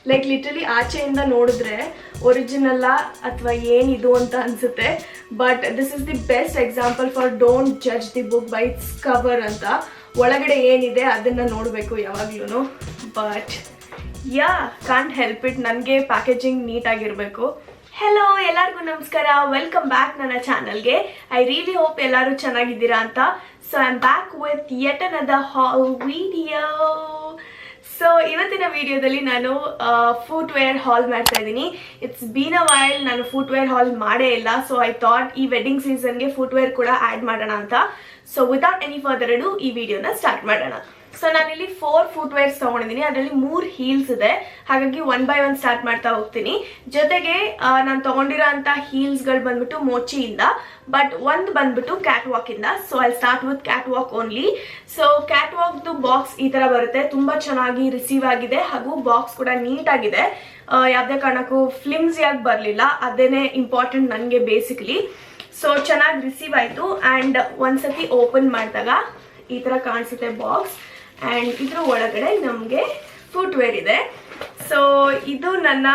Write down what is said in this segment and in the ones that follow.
Like literally ಆಚೆಯಿಂದ ನೋಡಿದ್ರೆ ಒರಿಜಿನಲ್ಲ ಅಥವಾ ಏನಿದು ಅಂತ ಅನ್ಸುತ್ತೆ. But this is the best example for don't judge the book by it's cover ಅಂತ. ಒಳಗಡೆ ಏನಿದೆ ಅದನ್ನು ನೋಡಬೇಕು ಯಾವಾಗ್ಲೂ. But yeah can't help it, ನನಗೆ ಪ್ಯಾಕೇಜಿಂಗ್ ನೀಟಾಗಿರಬೇಕು. ಹೆಲೋ, ಎಲ್ಲರಿಗೂ ನಮಸ್ಕಾರ, ವೆಲ್ಕಮ್ ಬ್ಯಾಕ್ ನನ್ನ ಚಾನಲ್ಗೆ. ಐ ರಿಯಲಿ ಹೋಪ್ ಎಲ್ಲರೂ ಚೆನ್ನಾಗಿದ್ದೀರಾ ಅಂತ. So I am back with yet another haul video. So ಇವತ್ತಿನ ವಿಡಿಯೋದಲ್ಲಿ ನಾನು ಫುಟ್ವೇರ್ ಹಾಲ್ ಮಾಡ್ತಾ ಇದ್ದೀನಿ. ಇಟ್ಸ್ ಬೀನ್ ಅ ವೈಲ್ ನಾನು ಫುಟ್ವೇರ್ ಹಾಲ್ ಮಾಡೇ ಇಲ್ಲ. ಸೊ ಐ ಥಾಟ್ ಈ ವೆಡ್ಡಿಂಗ್ ಸೀಸನ್ಗೆ ಫುಟ್ವೇರ್ ಕೂಡ ಆ್ಯಡ್ ಮಾಡೋಣ ಅಂತ. So without any further ado ಈ ವಿಡಿಯೋನ ಸ್ಟಾರ್ಟ್ ಮಾಡೋಣ. ಸೊ ನಾನಿಲ್ಲಿ 4 ಫುಟ್ವೇರ್ಸ್ ತೊಗೊಂಡಿದ್ದೀನಿ. ಅದರಲ್ಲಿ 3 ಹೀಲ್ಸ್ ಇದೆ, ಹಾಗಾಗಿ 1 by 1 ಸ್ಟಾರ್ಟ್ ಮಾಡ್ತಾ ಹೋಗ್ತೀನಿ. ಜೊತೆಗೆ ನಾನು ತೊಗೊಂಡಿರೋ ಅಂಥ ಹೀಲ್ಸ್ಗಳು ಬಂದ್ಬಿಟ್ಟು ಮೋಚಿಯಿಂದ, ಬಟ್ ಒಂದು ಬಂದ್ಬಿಟ್ಟು ಕ್ಯಾಟ್ ವಾಕಿಂದ. So I start with cat walk only. So cat ವಾಕ್ದು ಬಾಕ್ಸ್ ಈ ಥರ ಬರುತ್ತೆ, ತುಂಬ ಚೆನ್ನಾಗಿ ರಿಸೀವ್ ಆಗಿದೆ, ಹಾಗೂ ಬಾಕ್ಸ್ ಕೂಡ ನೀಟಾಗಿದೆ. ಯಾವುದೇ ಕಾರಣಕ್ಕೂ ಫ್ಲಿಮ್ಸಿಯಾಗಿ ಬರಲಿಲ್ಲ, ಅದೇನೇ ಇಂಪಾರ್ಟೆಂಟ್ ನನಗೆ ಬೇಸಿಕಲಿ. ಸೊ ಚೆನ್ನಾಗಿ ರಿಸೀವ್ ಆಯಿತು. ಆ್ಯಂಡ್ ಒಂದ್ಸತಿ ಓಪನ್ ಮಾಡಿದಾಗ ಈ ಥರ ಕಾಣಿಸುತ್ತೆ ಬಾಕ್ಸ್. ಆ್ಯಂಡ್ ಇದ್ರ ಒಳಗಡೆ ನಮಗೆ ಫುಟ್ವೇರ್ ಇದೆ. ಸೊ ಇದು ನನ್ನ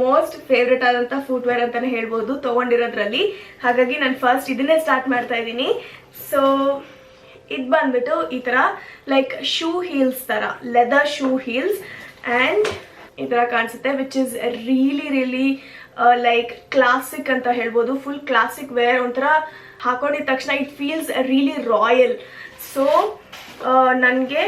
ಮೋಸ್ಟ್ ಫೇವ್ರೆಟ್ ಆದಂಥ ಫುಟ್ವೇರ್ ಅಂತಲೇ ಹೇಳ್ಬೋದು ತೊಗೊಂಡಿರೋದ್ರಲ್ಲಿ. ಹಾಗಾಗಿ ನಾನು ಫಸ್ಟ್ ಇದನ್ನೇ ಸ್ಟಾರ್ಟ್ ಮಾಡ್ತಾ ಇದ್ದೀನಿ. ಸೊ ಇದು ಬಂದ್ಬಿಟ್ಟು ಈ ಥರ ಲೈಕ್ ಶೂ ಹೀಲ್ಸ್ ಥರ, ಲೆದರ್ ಶೂ ಹೀಲ್ಸ್. ಆ್ಯಂಡ್ ಈ ಥರ ಕಾಣಿಸುತ್ತೆ, which is really like classic ಅಂತ ಹೇಳ್ಬೋದು. ಫುಲ್ ಕ್ಲಾಸಿಕ್ ವೇರ್, ಒಂಥರ ಹಾಕೊಂಡಿದ ತಕ್ಷಣ it feels really royal. So ನನಗೆ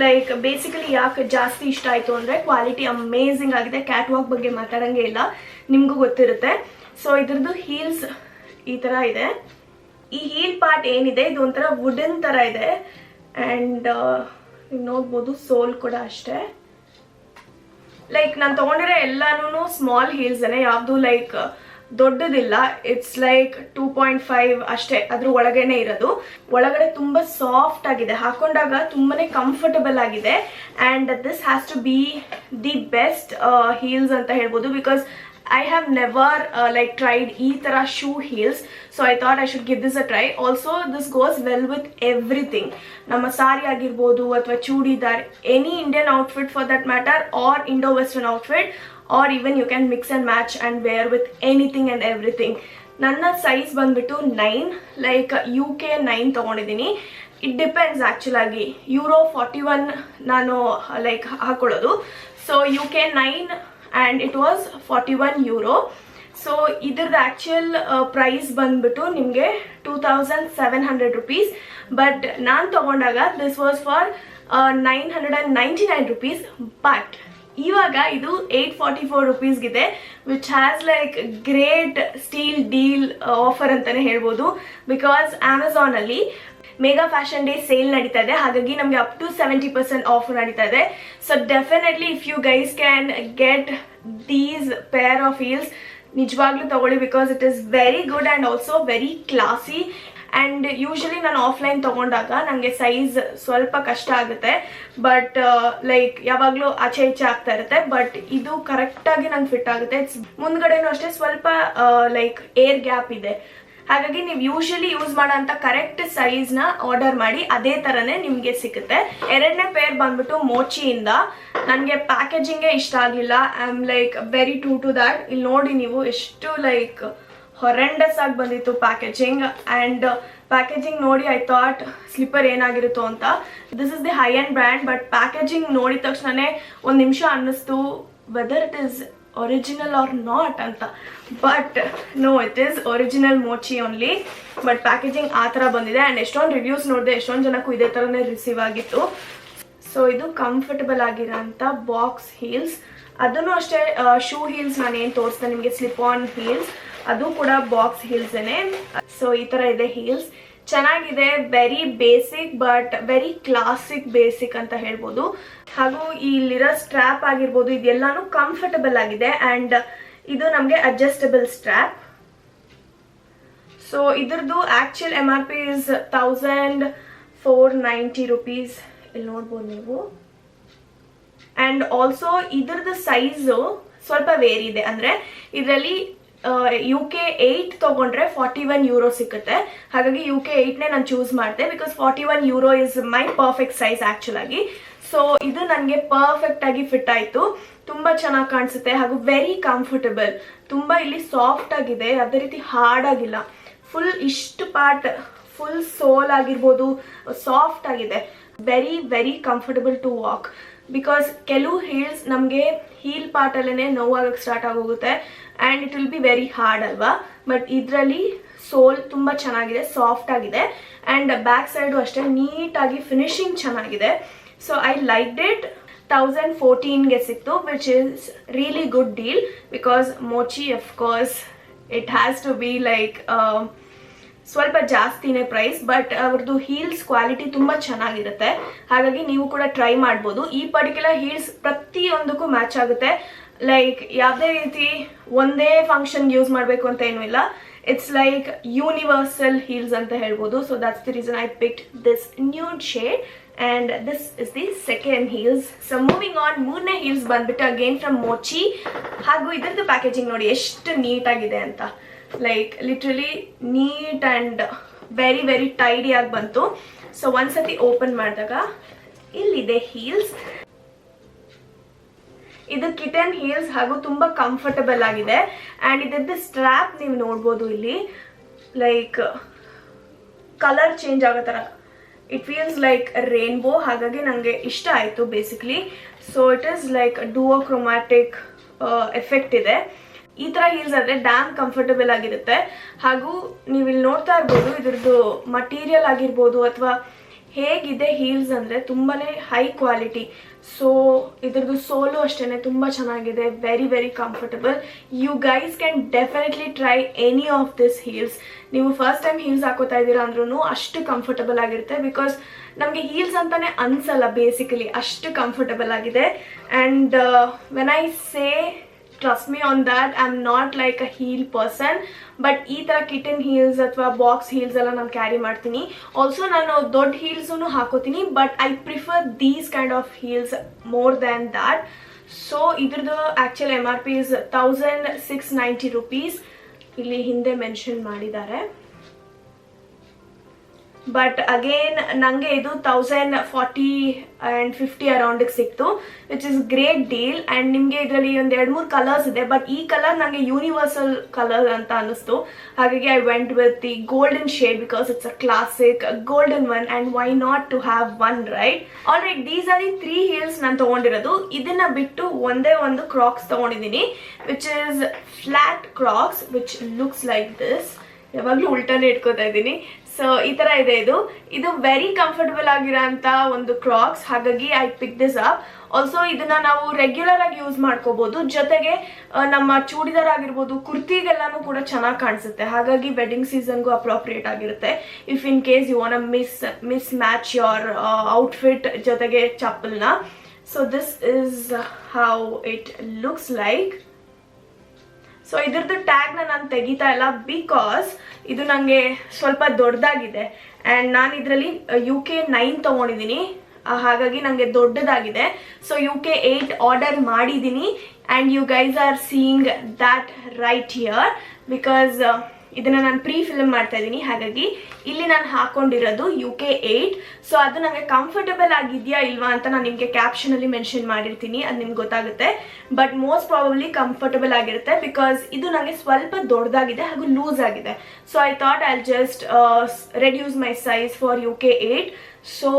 ಲೈಕ್ ಬೇಸಿಕಲಿ ಯಾಕೆ ಜಾಸ್ತಿ ಇಷ್ಟ ಆಯಿತು ಅಂದರೆ ಕ್ವಾಲಿಟಿ ಅಮೇಝಿಂಗ್ ಆಗಿದೆ. ಕ್ಯಾಟ್ ವಾಕ್ ಬಗ್ಗೆ ಮಾತಾಡೋಂಗೆ ಇಲ್ಲ, ನಿಮಗೂ ಗೊತ್ತಿರುತ್ತೆ. ಸೊ ಇದ್ರದ್ದು ಹೀಲ್ಸ್ ಈ ಥರ ಇದೆ. ಈ ಹೀಲ್ ಪಾರ್ಟ್ ಏನಿದೆ ಇದು ಒಂಥರ ವುಡನ್ ಥರ ಇದೆ. ಆ್ಯಂಡ್ ನೀವು ನೋಡ್ಬೋದು ಸೋಲ್ ಕೂಡ ಅಷ್ಟೇ. ಲೈಕ್ ನಾನು ತೊಗೊಂಡಿರೋ ಎಲ್ಲಾನು ಸ್ಮಾಲ್ ಹೀಲ್ಸೇ, ಯಾವುದು ಲೈಕ್ ದೊಡ್ಡದಿಲ್ಲ. ಇಟ್ಸ್ ಲೈಕ್ 2.5 ಅಷ್ಟೇ ಅದ್ರ ಒಳಗೇನೆ ಇರೋದು. ಒಳಗಡೆ ತುಂಬ ಸಾಫ್ಟ್ ಆಗಿದೆ, ಹಾಕೊಂಡಾಗ ತುಂಬಾನೇ ಕಂಫರ್ಟಬಲ್ ಆಗಿದೆ. And this has to be the best heels ಅಂತ ಹೇಳ್ಬೋದು. Because I have never tried ಈ ಥರ shoe heels. So I thought I should give this a try. Also this goes well with everything. ನಮ್ಮ ಸಾರಿ ಆಗಿರ್ಬೋದು ಅಥವಾ churidar, any Indian outfit for that matter, or Indo western outfit, or even you can mix and match and wear with anything and everything. ನನ್ನ size ಬಂದ್ಬಿಟ್ಟು 9, like UK 9 ತೊಗೊಂಡಿದ್ದೀನಿ. It depends ಆ್ಯಕ್ಚುಲಾಗಿ. Euro 41 ನಾನು like ಹಾಕೊಳ್ಳೋದು. So UK 9 and it was 41 euro. So ಇದ್ರದ್ದು actual price ಬಂದ್ಬಿಟ್ಟು ನಿಮಗೆ 2700 rupees. But ನಾನು ತೊಗೊಂಡಾಗ this was for 999 rupees. But ಇವಾಗ ಇದು 844 rupeesಗಿದೆ, which has like great steal deal offer ಅಂತಲೇ ಹೇಳ್ಬೋದು. ಬಿಕಾಸ್ ಅಮೆಝಾನಲ್ಲಿ ಮೆಗಾ ಫ್ಯಾಷನ್ ಡೇ ಸೇಲ್ ನಡೀತಾ ಇದೆ, ಹಾಗಾಗಿ ನಮಗೆ ಅಪ್ ಟು 70% ಆಫರ್ ನಡೀತಾ ಇದೆ. So definitely if you guys can get these pair of heels, ನಿಜವಾಗ್ಲೂ ತಗೊಳ್ಳಿ. Because it is very good and also very classy. And usually ನಾನು ಆಫ್ಲೈನ್ ತೊಗೊಂಡಾಗ ನನಗೆ ಸೈಜ್ ಸ್ವಲ್ಪ ಕಷ್ಟ ಆಗುತ್ತೆ, ಬಟ್ ಲೈಕ್ ಯಾವಾಗಲೂ ಆಚೆ ಈಚೆ ಆಗ್ತಾ ಇರುತ್ತೆ. ಬಟ್ ಇದು ಕರೆಕ್ಟಾಗಿ ನಂಗೆ ಫಿಟ್ ಆಗುತ್ತೆ. ಇಟ್ಸ್ ಮುಂದ್ಗಡೆನೂ ಅಷ್ಟೇ ಸ್ವಲ್ಪ ಲೈಕ್ ಏರ್ ಗ್ಯಾಪ್ ಇದೆ, ಹಾಗಾಗಿ ನೀವು ಯೂಶಲಿ ಯೂಸ್ ಮಾಡೋಂಥ ಕರೆಕ್ಟ್ ಸೈಜ್ನ ಆರ್ಡರ್ ಮಾಡಿ ಅದೇ ಥರನೇ ನಿಮಗೆ ಸಿಗುತ್ತೆ. ಎರಡನೇ ಪೇರ್ ಬಂದ್ಬಿಟ್ಟು ಮೋಚಿಯಿಂದ. ನನಗೆ ಪ್ಯಾಕೇಜಿಂಗೇ ಇಷ್ಟ ಆಗಲಿಲ್ಲ. I am like very to that. ಇಲ್ಲಿ ನೋಡಿ ನೀವು ಎಷ್ಟು ಲೈಕ್ ಹೊರೆಂಡಸ್ ಆಗಿ ಬಂದಿತ್ತು ಪ್ಯಾಕೇಜಿಂಗ್. ಆ್ಯಂಡ್ ಪ್ಯಾಕೇಜಿಂಗ್ ನೋಡಿ ಐ ಥಾಟ್ ಸ್ಲಿಪ್ಪರ್ ಏನಾಗಿರುತ್ತೋ ಅಂತ. This is the high end brand, but packaging ನೋಡಿದ ತಕ್ಷಣನೇ ಒಂದು ನಿಮಿಷ ಅನ್ನಿಸ್ತು whether it is original or not ಅಂತ. But no, it is original Mochi only. But packaging ಆ ಥರ ಬಂದಿದೆ. ಆ್ಯಂಡ್ ಎಷ್ಟೊಂದು ರಿವ್ಯೂಸ್ ನೋಡಿದೆ, ಎಷ್ಟೊಂದು ಜನಕ್ಕೂ ಇದೇ ಥರನೇ ರಿಸೀವ್ ಆಗಿತ್ತು. ಸೊ ಇದು ಕಂಫರ್ಟಬಲ್ ಆಗಿರೋಂಥ ಬಾಕ್ಸ್ ಹೀಲ್ಸ್. ಅದನ್ನು ಅಷ್ಟೇ ಶೂ ಹೀಲ್ಸ್ ನಾನೇನು ತೋರಿಸ್ದೆ ನಿಮಗೆ, ಸ್ಲಿಪ್ ಆನ್ ಹೀಲ್ಸ್, ಅದು ಕೂಡ ಬಾಕ್ಸ್ ಹೀಲ್ಸೇನೆ. ಸೊ ಈ ಥರ ಇದೆ ಹೀಲ್ಸ್, ಚೆನ್ನಾಗಿದೆ. Very basic but very classic basic ಅಂತ ಹೇಳ್ಬೋದು. ಹಾಗೂ ಇಲ್ಲಿರೋ ಸ್ಟ್ರ್ಯಾಪ್ ಆಗಿರ್ಬೋದು, ಇದೆಲ್ಲಾನು ಕಂಫರ್ಟಬಲ್ ಆಗಿದೆ. ಆ್ಯಂಡ್ ಇದು ನಮಗೆ ಅಡ್ಜಸ್ಟಬಲ್ ಸ್ಟ್ರ್ಯಾಪ್. ಸೊ ಇದ್ರದ್ದು ಆ್ಯಕ್ಚುಯಲ್ MRP ಇಸ್ 1490 rupees. ಇಲ್ಲಿ ನೋಡ್ಬೋದು ನೀವು. ಆ್ಯಂಡ್ ಆಲ್ಸೋ ಇದ್ರದ್ದು ಸೈಜು ಸ್ವಲ್ಪ ವೇರಿ ಇದೆ. ಅಂದರೆ ಇದರಲ್ಲಿ UK 8 ತೊಗೊಂಡ್ರೆ 41 euro ಸಿಗುತ್ತೆ. ಹಾಗಾಗಿ UK 8ನೇ ನಾನು ಚೂಸ್ ಮಾಡಿದೆ, because 41 euro is my perfect size ಆ್ಯಕ್ಚುಲಾಗಿ. ಸೊ ಇದು ನನಗೆ ಪರ್ಫೆಕ್ಟ್ ಆಗಿ ಫಿಟ್ ಆಯಿತು. ತುಂಬ ಚೆನ್ನಾಗಿ ಕಾಣಿಸುತ್ತೆ ಹಾಗೂ ವೆರಿ ಕಂಫರ್ಟಬಲ್. ತುಂಬ ಇಲ್ಲಿ ಸಾಫ್ಟ್ ಆಗಿದೆ, ಅದೇ ರೀತಿ ಹಾರ್ಡ್ ಆಗಿಲ್ಲ. ಫುಲ್ ಇಷ್ಟು ಪಾರ್ಟ್ ಫುಲ್ ಸೋಲ್ ಆಗಿರ್ಬೋದು ಸಾಫ್ಟ್ ಆಗಿದೆ. Very very comfortable to walk. Because ಕೆಲವು ಹೀಲ್ಸ್ ನಮಗೆ ಹೀಲ್ ಪಾರ್ಟಲ್ಲೇ ನೋವಾಗಕ್ಕೆ ಸ್ಟಾರ್ಟ್ ಆಗೋಗುತ್ತೆ and it will be very hard ಅಲ್ವಾ. ಬಟ್ ಇದರಲ್ಲಿ ಸೋಲ್ ತುಂಬ ಚೆನ್ನಾಗಿದೆ, ಸಾಫ್ಟ್ ಆಗಿದೆ ಆ್ಯಂಡ್ ಬ್ಯಾಕ್ ಸೈಡು ಅಷ್ಟೇ ನೀಟಾಗಿ ಫಿನಿಶಿಂಗ್ ಚೆನ್ನಾಗಿದೆ. So I liked it. 1014ಗೆ ಸಿಕ್ತು, which is really good deal because Mochi of course it has to be like ಸ್ವಲ್ಪ ಜಾಸ್ತಿನೇ ಪ್ರೈಸ್. ಬಟ್ ಅವ್ರದ್ದು ಹೀಲ್ಸ್ ಕ್ವಾಲಿಟಿ ತುಂಬ ಚೆನ್ನಾಗಿರುತ್ತೆ, ಹಾಗಾಗಿ ನೀವು ಕೂಡ ಟ್ರೈ ಮಾಡ್ಬೋದು. ಈ ಪರ್ಟಿಕ್ಯುಲರ್ ಹೀಲ್ಸ್ ಪ್ರತಿಯೊಂದಕ್ಕೂ ಮ್ಯಾಚ್ ಆಗುತ್ತೆ. ಲೈಕ್ ಯಾವುದೇ ರೀತಿ ಒಂದೇ ಫಂಕ್ಷನ್ಗೆ ಯೂಸ್ ಮಾಡಬೇಕು ಅಂತ ಏನೂ ಇಲ್ಲ. ಇಟ್ಸ್ ಲೈಕ್ ಯೂನಿವರ್ಸಲ್ ಹೀಲ್ಸ್ ಅಂತ ಹೇಳ್ಬೋದು. So that's the reason I picked this nude shade and this is the second heels. So moving on, ಮೂರನೇ heels ಬಂದ್ಬಿಟ್ಟು again from Mochi. ಹಾಗೂ ಇದರದ್ದು ಪ್ಯಾಕೇಜಿಂಗ್ ನೋಡಿ ಎಷ್ಟು ನೀಟಾಗಿದೆ ಅಂತ. Like literally neat and very very tidy ಆಗಿ ಬಂತು. ಸೊ ಒಂದ್ಸತಿ ಓಪನ್ ಮಾಡಿದಾಗ ಇಲ್ಲಿದೆ ಹೀಲ್ಸ್. ಇದು ಕಿಟನ್ ಹೀಲ್ಸ್ ಹಾಗೂ ತುಂಬ ಕಂಫರ್ಟಬಲ್ ಆಗಿದೆ. ಆ್ಯಂಡ್ ಇದರದ್ದು ಸ್ಟ್ರ್ಯಾಪ್ ನೀವು ನೋಡ್ಬೋದು ಇಲ್ಲಿ, ಲೈಕ್ ಕಲರ್ ಚೇಂಜ್ ಆಗೋ ಥರ ಇಟ್ ಫೀಲ್ಸ್ ಲೈಕ್ ರೇನ್ಬೋ. ಹಾಗಾಗಿ ನನಗೆ ಇಷ್ಟ ಆಯಿತು basically. So it is like duochromatic effect ಇದೆ. ಈ ಥರ ಹೀಲ್ಸ್ ಆದರೆ ಡ್ಯಾಮ್ ಕಂಫರ್ಟಬಲ್ ಆಗಿರುತ್ತೆ. ಹಾಗೂ ನೀವು ಇಲ್ಲಿ ನೋಡ್ತಾ ಇರ್ಬೋದು ಇದ್ರದ್ದು ಮಟೀರಿಯಲ್ ಆಗಿರ್ಬೋದು ಅಥವಾ ಹೇಗಿದೆ ಹೀಲ್ಸ್ ಅಂದರೆ ತುಂಬಾ ಹೈ ಕ್ವಾಲಿಟಿ. ಸೊ ಇದ್ರದ್ದು ಸೋಲು ಅಷ್ಟೇ ತುಂಬ ಚೆನ್ನಾಗಿದೆ, very very comfortable. You guys can definitely try any of this heels. ನೀವು ಫಸ್ಟ್ ಟೈಮ್ ಹೀಲ್ಸ್ ಹಾಕೋತಾ ಇದ್ದೀರಾ ಅಂದ್ರೂ ಅಷ್ಟು ಕಂಫರ್ಟಬಲ್ ಆಗಿರುತ್ತೆ. ಬಿಕಾಸ್ ನಮಗೆ ಹೀಲ್ಸ್ ಅಂತಾನೆ ಅನ್ಸಲ್ಲ ಬೇಸಿಕಲಿ, ಅಷ್ಟು ಕಂಫರ್ಟಬಲ್ ಆಗಿದೆ. And when I say trust me on that, I'm not like a heel person, but ಈ ಥರ ಕಿಟನ್ ಹೀಲ್ಸ್ ಅಥವಾ ಬಾಕ್ಸ್ ಹೀಲ್ಸ್ ಎಲ್ಲ ನಾನು ಕ್ಯಾರಿ ಮಾಡ್ತೀನಿ. ಆಲ್ಸೋ ನಾನು ದೊಡ್ಡ ಹೀಲ್ಸೂ ಹಾಕೋತೀನಿ, but I prefer these kind of heels more than that. So ಇದ್ರದ್ದು ಆ್ಯಕ್ಚುಲ್ MRP ಇಸ್ 1690 rupees. ಇಲ್ಲಿ ಹಿಂದೆ ಮೆನ್ಷನ್ ಮಾಡಿದ್ದಾರೆ. ಬಟ್ ಅಗೇನ್ ನನಗೆ ಇದು 1040 and 50 ಅರೌಂಡಿಗೆ ಸಿಕ್ತು, which is great deal. And ನಿಮಗೆ ಇದರಲ್ಲಿ ಒಂದು 2-3 ಕಲರ್ಸ್ ಇದೆ, ಬಟ್ ಈ ಕಲರ್ ನನಗೆ ಯೂನಿವರ್ಸಲ್ ಕಲರ್ ಅಂತ ಅನ್ನಿಸ್ತು. ಹಾಗಾಗಿ I went with the golden shade because it's a classic golden one and why not to have one, right? Alright, these are the 3 heels ನಾನು ತೊಗೊಂಡಿರೋದು. ಇದನ್ನ ಬಿಟ್ಟು ಒಂದೇ ಒಂದು ಕ್ರಾಕ್ಸ್ ತೊಗೊಂಡಿದ್ದೀನಿ, which is flat Crocs which looks like this. ಯಾವಾಗಲೂ ಉಲ್ಟಾನೇ ಇಟ್ಕೋತಾ ಇದ್ದೀನಿ. ಸೊ ಈ ಥರ ಇದೆ. ಇದು ವೆರಿ ಕಂಫರ್ಟಬಲ್ ಆಗಿರೋಂಥ ಒಂದು ಕ್ರಾಕ್ಸ್, ಹಾಗಾಗಿ I pick this up. Also ಇದನ್ನ ನಾವು ರೆಗ್ಯುಲರ್ ಆಗಿ ಯೂಸ್ ಮಾಡ್ಕೋಬಹುದು. ಜೊತೆಗೆ ನಮ್ಮ ಚೂಡಿದಾರ್ ಆಗಿರ್ಬೋದು, ಕುರ್ತಿಗೆಲ್ಲಾನು ಕೂಡ ಚೆನ್ನಾಗಿ ಕಾಣಿಸುತ್ತೆ. ಹಾಗಾಗಿ ವೆಡ್ಡಿಂಗ್ ಸೀಸನ್ಗೂ ಅಪ್ರೋಪ್ರಿಯೇಟ್ ಆಗಿರುತ್ತೆ. If in case you want mismatch your outfit ಜೊತೆಗೆ ಚಪ್ಪಲ್ನ. So this is how it looks like. So ಇದ್ರದ್ದು ಟ್ಯಾಗ್ನ ನಾನು ತೆಗಿತಾ ಇಲ್ಲ ಬಿಕಾಸ್ ಇದು ನನಗೆ ಸ್ವಲ್ಪ ದೊಡ್ಡದಾಗಿದೆ ಆ್ಯಂಡ್ ನಾನು ಇದರಲ್ಲಿ UK 9 ತೊಗೊಂಡಿದ್ದೀನಿ, ಹಾಗಾಗಿ ನನಗೆ ದೊಡ್ಡದಾಗಿದೆ. ಸೊ UK 8 ಆರ್ಡರ್ ಮಾಡಿದ್ದೀನಿ and you guys are seeing that right here because ಇದನ್ನು ನಾನು ಪ್ರೀ ಫಿಲ್ಮ್ ಮಾಡ್ತಾ ಇದ್ದೀನಿ. ಹಾಗಾಗಿ ಇಲ್ಲಿ ನಾನು ಹಾಕೊಂಡಿರೋದು UK 8. ಸೊ ಅದು ನನಗೆ ಕಂಫರ್ಟಬಲ್ ಆಗಿದೆಯಾ ಇಲ್ವಾ ಅಂತ ನಾನು ನಿಮಗೆ ಕ್ಯಾಪ್ಷನಲ್ಲಿ ಮೆನ್ಷನ್ ಮಾಡಿರ್ತೀನಿ, ಅದು ನಿಮ್ಗೆ ಗೊತ್ತಾಗುತ್ತೆ. ಬಟ್ ಮೋಸ್ಟ್ ಪ್ರಾಬಬ್ಲಿ ಕಂಫರ್ಟಬಲ್ ಆಗಿರುತ್ತೆ ಬಿಕಾಸ್ ಇದು ನನಗೆ ಸ್ವಲ್ಪ ದೊಡ್ಡದಾಗಿದೆ ಹಾಗೂ ಲೂಸ್ ಆಗಿದೆ. So I thought I just reduce my size for UK 8. So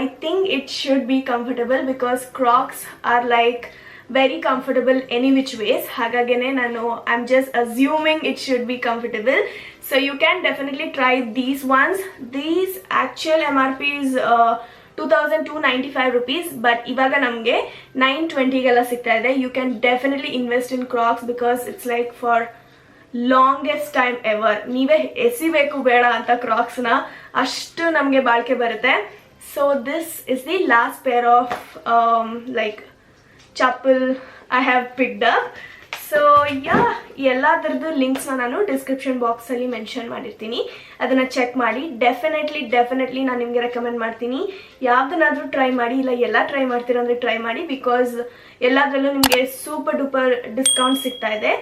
I think it should be comfortable because Crocs are like very comfortable any which ways. ಹಾಗಾಗೇನೆ ನಾನು I'm just assuming it should be comfortable. So you can definitely try these ones. These actual MRP is 2295 rupees, but ಇವಾಗ ನಮಗೆ 920 ಗೆಲ್ಲ ಸಿಗ್ತಾ ಇದೆ. You can definitely invest in Crocs because it's like for longest time ever. ನೀವೇ ಎಸಿಬೇಕು ಬೇಡ ಅಂತ ಕ್ರಾಕ್ಸ್ನ, ಅಷ್ಟು ನಮಗೆ ಬಾಳಿಕೆ ಬರುತ್ತೆ. So this is the last pair of like chappal I have picked up. So yeah ಎಲ್ಲದರದ್ದು ಲಿಂಕ್ಸ್ನ ನಾನು ಡಿಸ್ಕ್ರಿಪ್ಷನ್ ಬಾಕ್ಸಲ್ಲಿ ಮೆನ್ಷನ್ ಮಾಡಿರ್ತೀನಿ, ಅದನ್ನು ಚೆಕ್ ಮಾಡಿ. ಡೆಫಿನೆಟ್ಲಿ ನಾನು ನಿಮಗೆ ರೆಕಮೆಂಡ್ ಮಾಡ್ತೀನಿ. ಯಾವುದನ್ನಾದರೂ ಟ್ರೈ ಮಾಡಿ, ಇಲ್ಲ ಎಲ್ಲ ಟ್ರೈ ಮಾಡ್ತೀರಾ ಅಂದರೆ ಟ್ರೈ ಮಾಡಿ, ಬಿಕಾಸ್ ಎಲ್ಲದರಲ್ಲೂ ನಿಮಗೆ ಸೂಪರ್ ಡೂಪರ್ ಡಿಸ್ಕೌಂಟ್ ಸಿಗ್ತಾ ಇದೆ.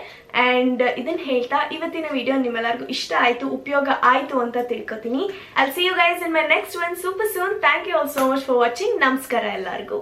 ಆ್ಯಂಡ್ ಇದನ್ನು ಹೇಳ್ತಾ ಇವತ್ತಿನ ವಿಡಿಯೋ ನಿಮ್ಮೆಲ್ಲರಿಗೂ ಇಷ್ಟ ಆಯಿತು, ಉಪಯೋಗ ಆಯಿತು ಅಂತ ತಿಳ್ಕೊತೀನಿ. I will see you guys in my next one super soon. Thank you all so much for watching. ನಮಸ್ಕಾರ ಎಲ್ಲರಿಗೂ.